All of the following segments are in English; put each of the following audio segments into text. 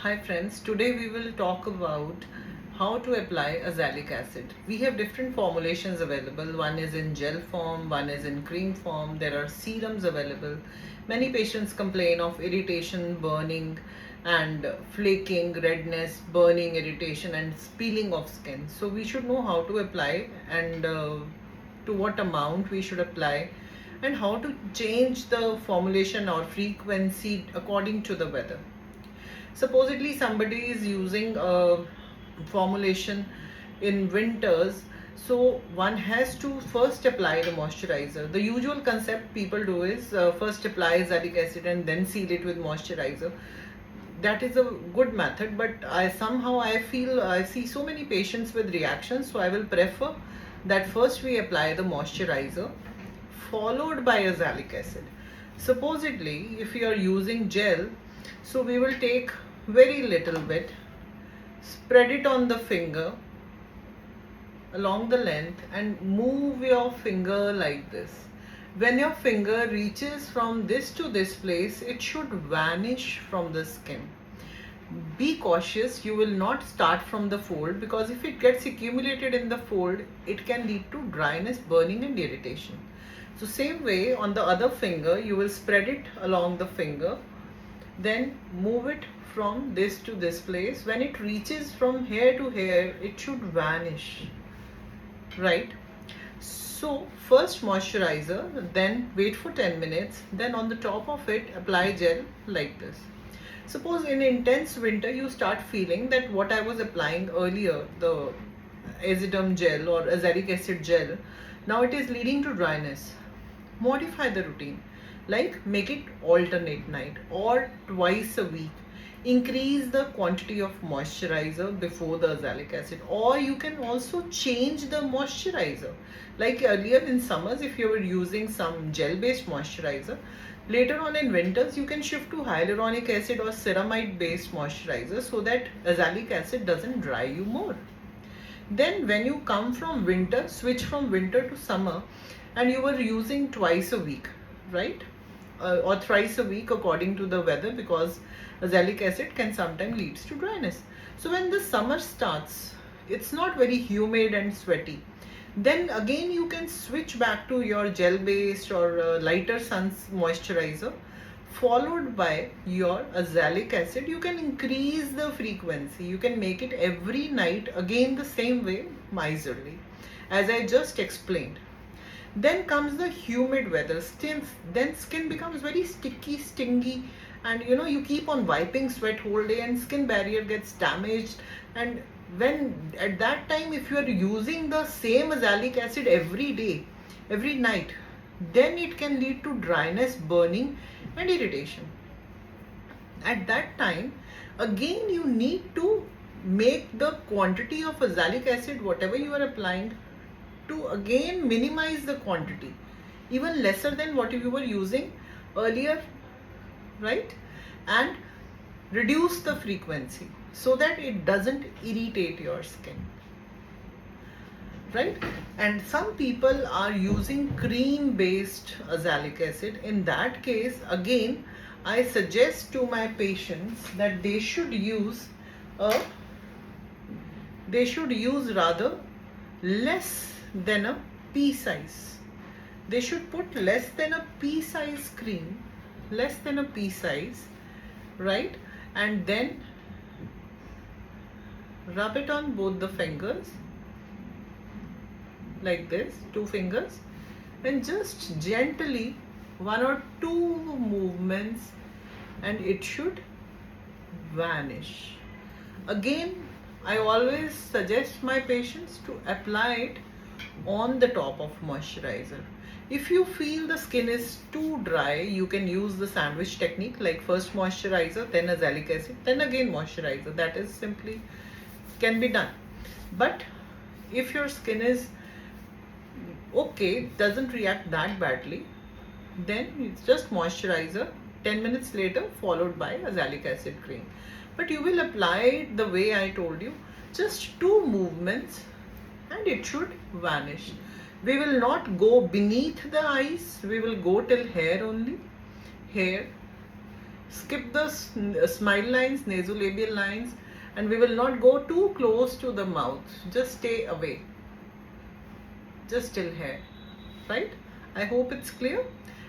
Hi friends, today we will talk about how to apply azelaic acid. We have different formulations available. One is in gel form, one is in cream form. There are serums available. Many patients complain of irritation, burning and flaking, redness, burning, irritation and peeling of skin. So we should know how to apply and to what amount we should apply and how to change the formulation or frequency according to the weather. Supposedly somebody is using a formulation in winters, so one has to first apply the moisturizer. The usual concept people do is first apply azelaic acid and then seal it with moisturizer. That is a good method, but I feel I see so many patients with reactions, so I will prefer that first we apply the moisturizer followed by azelaic acid. Supposedly if you are using gel, so we will take very little bit, spread it on the finger along the length and move your finger like this. When your finger reaches from this to this place, it should vanish from the skin. Be cautious, you will not start from the fold, because if it gets accumulated in the fold, it can lead to dryness, burning and irritation. So same way on the other finger, you will spread it along the finger, then move it from this to this place. When it reaches from here to here, it should vanish, right? So first moisturizer, then wait for 10 minutes, then on the top of it apply gel like this. Suppose in intense winter you start feeling that what I was applying earlier, the Azelaic gel or azelaic acid gel, now it is leading to dryness. Modify the routine, like make it alternate night or twice a week. Increase the quantity of moisturizer before the azelaic acid, or you can also change the moisturizer. Like earlier in summers, if you were using some gel based moisturizer, later on in winters you can shift to hyaluronic acid or ceramide based moisturizer, so that azelaic acid doesn't dry you more. Then when you come from winter, switch from winter to summer, and you were using twice a week, right? Or thrice a week according to the weather, because azelaic acid can sometimes leads to dryness. So when the summer starts, it's not very humid and sweaty, then again you can switch back to your gel based or lighter sun moisturizer followed by your azelaic acid. You can increase the frequency, you can make it every night, again the same way, miserly, as I just explained. Then comes the humid weather. Then skin becomes very sticky, stingy, and you keep on wiping sweat whole day and skin barrier gets damaged. And when at that time, if you are using the same azelaic acid every day, every night, then it can lead to dryness, burning and irritation. At that time, again you need to make the quantity of azelaic acid, whatever you are applying, to again minimize the quantity, even lesser than what you were using earlier, right? And reduce the frequency so that it doesn't irritate your skin, right? And some people are using cream based azelaic acid. In that case, again I suggest to my patients that a they should use rather less than a pea size. They should put less than a pea size cream, less than a pea size, right? And then rub it on both the fingers like this, two fingers, and just gently one or two movements and it should vanish. Again, I always suggest my patients to apply it on the top of moisturizer. If you feel the skin is too dry, you can use the sandwich technique, like first moisturizer, then azelaic acid, then again moisturizer. That is simply can be done. But if your skin is okay, doesn't react that badly, then it's just moisturizer 10 minutes later followed by azelaic acid cream. But you will apply it the way I told you, just two movements and it should vanish. We will not go beneath the eyes, we will go till hair only. Hair, skip the smile lines, nasolabial lines, and we will not go too close to the mouth. Just stay away. Just till here, right? I hope it's clear.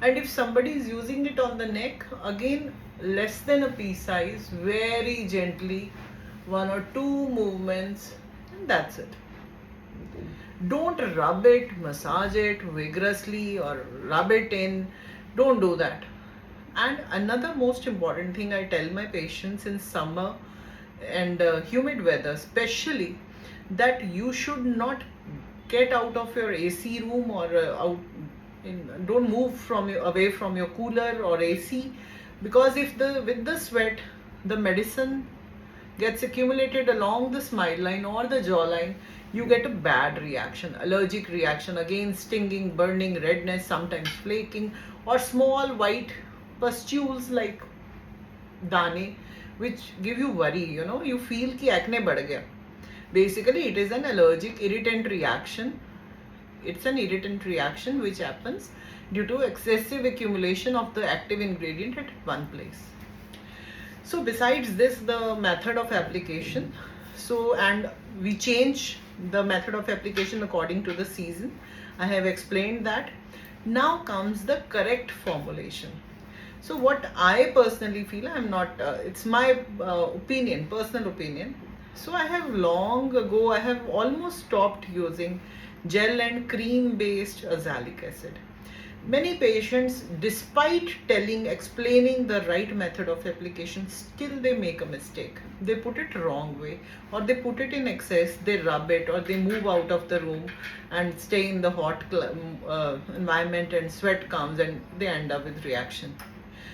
And if somebody is using it on the neck, again less than a pea size, very gently, 1 or 2 movements, and that's it. Don't rub it, massage it vigorously or rub it in. Don't do that. And another most important thing I tell my patients in summer and humid weather especially, that you should not get out of your AC room or don't move away from your cooler or AC, because if with the sweat the medicine gets accumulated along the smile line or the jawline, you get a bad reaction, allergic reaction, again stinging, burning, redness, sometimes flaking, or small white pustules like dane, which give you worry. You feel ki acne बढ़ गया. Basically it is an allergic irritant reaction. It's an irritant reaction which happens due to excessive accumulation of the active ingredient at one place. So besides this, the method of application, and we change the method of application according to the season. I have explained that. Now comes the correct formulation. So what I personally feel, it's my opinion, personal opinion. So I have long ago, I have almost stopped using gel and cream based azelaic acid. Many patients, despite explaining the right method of application, still they make a mistake. They put it wrong way, or they put it in excess, they rub it, or they move out of the room and stay in the hot environment, and sweat comes and they end up with reaction.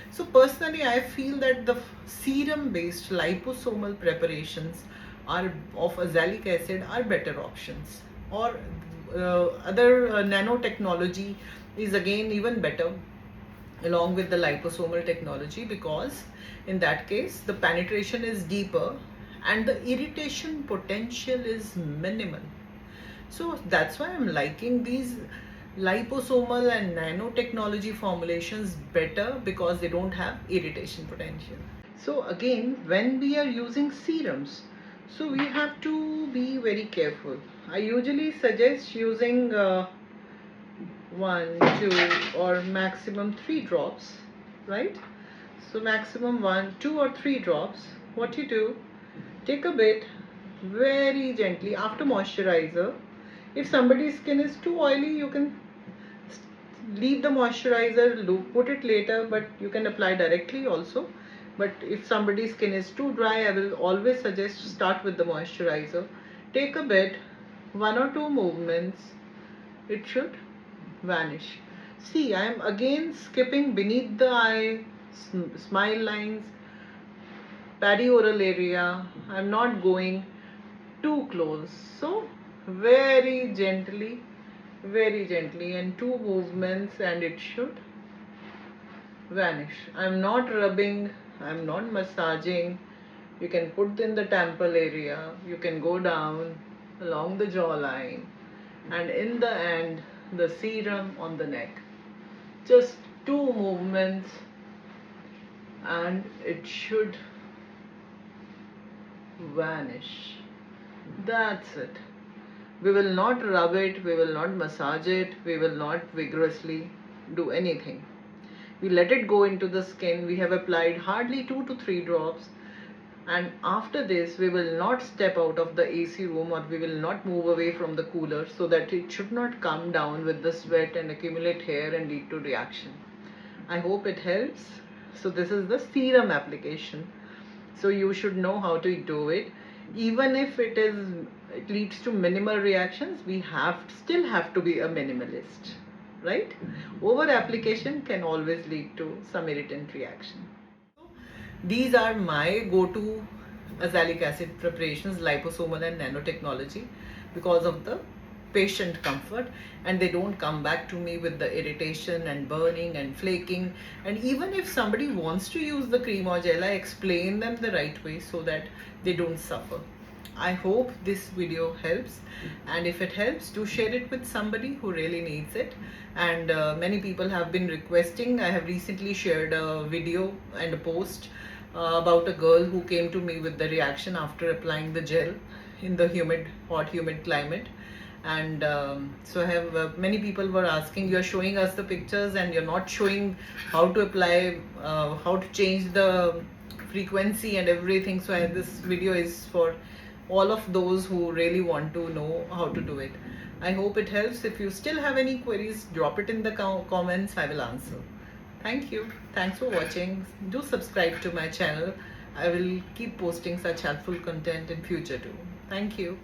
So personally, I feel that the serum based liposomal preparations of azelaic acid are better options, or other nanotechnology is again even better along with the liposomal technology, because in that case the penetration is deeper and the irritation potential is minimal. So that's why I'm liking these liposomal and nanotechnology formulations better, because they don't have irritation potential. So again, when we are using serums, so we have to be very careful. I usually suggest using 1, 2 or maximum 3 drops, right? So maximum 1, 2 or 3 drops. What you do, take a bit very gently after moisturizer. If somebody's skin is too oily, you can leave the moisturizer, put it later, but you can apply directly also. But if somebody's skin is too dry, I will always suggest start with the moisturizer. Take a bit, 1 or 2 movements, it should vanish. See, I am again skipping beneath the eye, smile lines, perioral area. I am not going too close. So very gently, and 2 movements, and it should vanish. I am not rubbing, I am not massaging. You can put in the temple area, you can go down along the jawline, and in the end the serum on the neck. Just 2 movements and it should vanish. That's it. We will not rub it, we will not massage it, we will not vigorously do anything. We let it go into the skin. We have applied hardly 2 to 3 drops, and after this we will not step out of the AC room, or we will not move away from the cooler, so that it should not come down with the sweat and accumulate here and lead to reaction. I hope it helps. So this is the serum application. So you should know how to do it. Even if it leads to minimal reactions, we still have to be a minimalist, right? Over application can always lead to some irritant reaction. These are my go-to azelaic acid preparations, liposomal and nanotechnology, because of the patient comfort, and they don't come back to me with the irritation and burning and flaking. And even if somebody wants to use the cream or gel, I explain them the right way so that they don't suffer. I hope this video helps, and if it helps, do share it with somebody who really needs it. And many people have been requesting. I have recently shared a video and a post about a girl who came to me with the reaction after applying the gel in the hot humid climate. And so I have many people were asking, you're showing us the pictures and you're not showing how to apply, how to change the frequency and everything. So this video is for all of those who really want to know how to do it. I hope it helps. If you still have any queries, drop it in the comments. I will answer. Thank you. Thanks for watching. Do subscribe to my channel. I will keep posting such helpful content in future too. Thank you.